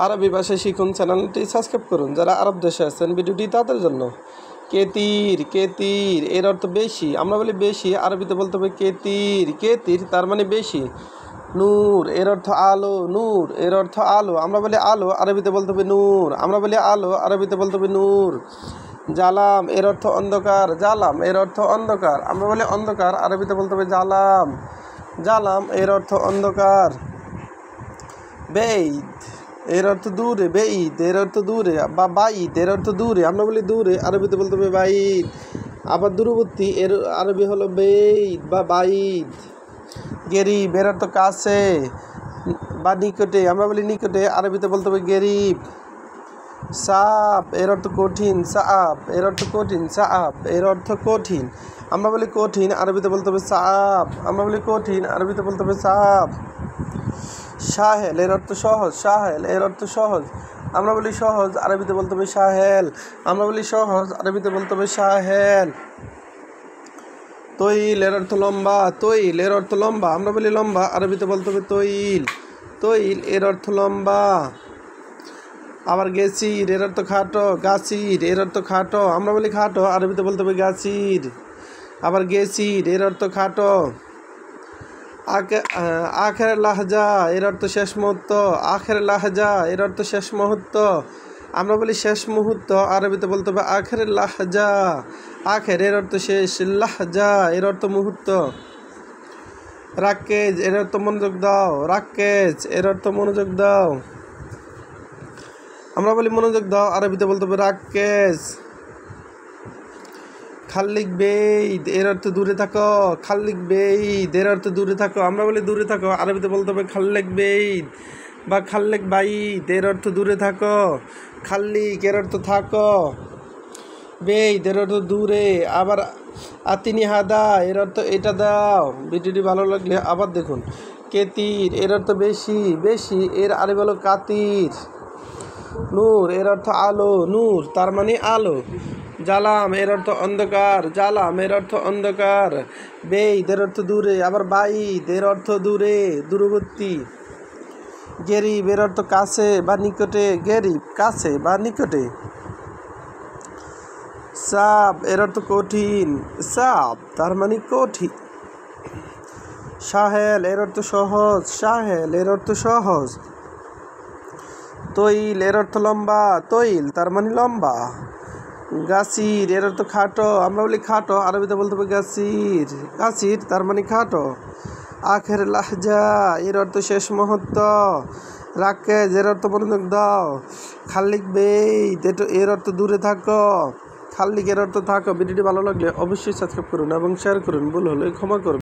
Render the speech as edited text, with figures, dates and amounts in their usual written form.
আরবি ভাষা শিখুন চ্যানেলটি সাবস্ক্রাইব করুন। যারা আরব দেশে আছেন ভিডিওটি তাদের জন্য। কেতির কেতির এর অর্থ বেশি, আমরা বলি বেশি, আরবিতে বলতে হবে কেতির কেতির তার মানে বেশি। নূর এর অর্থ আলো, নূর এর অর্থ আলো, আমরা বলি আলো, আরবিতে বলতে হবে নূর, আমরা বলি আলো, আরবিতে বলতে হবে নূর। জালাম এর অর্থ অন্ধকার, জালাম এর অর্থ অন্ধকার, আমরা বলি অন্ধকার, আরবিতে বলতে হবে জালাম, জালাম এর অর্থ অন্ধকার। বেঈদ এর অর্থ দূরে, বেঈদ এর অর্থ দূরে, বা বাইদ এর অর্থ দূরে, আমরা বলি দূরে, আরবিতে বলতে হবে বাইদ। আবার দূরবর্তী এর আরবি হলো বেঈদ বা বাইদ। গেরিব এর অর্থ কাছে বা নিকটে, আমরা বলি নিকটে, আরবিতে বলতে হবে গেরিব। সাপ এর অর্থ কঠিন, সাপ এর অর্থ কঠিন, সাপ এর অর্থ কঠিন, আমরা বলি কঠিন, আরবিতে বলতে হবে সাপ, আমরা বলি কঠিন, আরবিতে বলতে হবে সাপ। সাহেল এর অর্থ সহজ, সাহেল এর অর্থ সহজ, আমরা বলি সহজ, আরবিতে বলতে হবে সাহেল, আমরা বলি সহজ, আরবিতে বলতে হবে সাহেল। তৈল এর অর্থ লম্বা, তৈল এর অর্থ লম্বা, আমরা বলি লম্বা, আরবিতে বলতে হবে তৈল, তৈল এর অর্থ লম্বা। আবার গেছির এর অর্থ খাটো, গাছির এর অর্থ খাটো, আমরা বলি খাটো, আরবিতে বলতে হবে গাছির। আবার গেছির এর অর্থ খাটো। আখের লাহজা এর অর্থ শেষ মুহূর্ত, আখের লাহজা এর অর্থ শেষ মুহূর্ত, আমরা বলি শেষ মুহূর্ত, আরবিতে বলতে হবে আখের লাহজা, আখের এর অর্থ শেষ, লাহজা এর অর্থ মুহূর্ত। রাক্কেজ এর অর্থ মনোযোগ দাও, রাক্কেজ এর অর্থ মনোযোগ দাও, আমরা বলি মনোযোগ দাও, আরবিতে বলতে হবে রাক্কেজ। খাল্লিক বেঈদ এর অর্থ দূরে থাকো, খাল্লিক বেঈদ এর অর্থ দূরে থাকো, আমরা বলি দূরে থাকো, আরবিতে বলতে হবে খাল্লেক বেঈদ বা খাল্লেক বাইদ এর অর্থ দূরে থাকো। খাল্লিক এর অর্থ থাকো, বেঈদ এর অর্থ দূরে। আবার আতিনি হাদা এর অর্থ এটা দাও। ভিডিওটি ভালো লাগলে আবার দেখুন। কেতির এর অর্থ বেশি, বেশি এর আরবি হলো কাতির। নূর এর অর্থ আলো, নূর তার মানে আলো। জালাম এর অর্থ অন্ধকার, জালাম এর অর্থ অন্ধকার। বেঈদ এর অর্থ দূরে, আবার বাইদ এর অর্থ দূরে, দূরবর্তী। গেরিব এর অর্থ কাছে বা নিকটে, গেরিব কাছে বা নিকটে। সাপ এর অর্থ কঠিন, সাপ তার মানে কঠিন। সাহেল এর অর্থ সহজ, সাহেল এর অর্থ সহজ। তৈল এর অর্থ লম্বা, তৈল তার মানে লম্বা। গাছির এর অর্থ খাটো, আমরা বলি খাটো, আরবিতে বলতে হবে গাছির, গাছির তার মানে খাটো। আখের লাহজা এর অর্থ শেষ মুহূর্ত। রাক্কেজ এর অর্থ মনোযোগ দাও। খাল্লিক বেঈদ এর অর্থ দূরে থাকো, খাল্লিক এর অর্থ থাকো। ভিডিওটি ভালো লাগলে অবশ্যই সাবস্ক্রাইব করুন এবং শেয়ার করুন, ভুল হলে ক্ষমা করুন।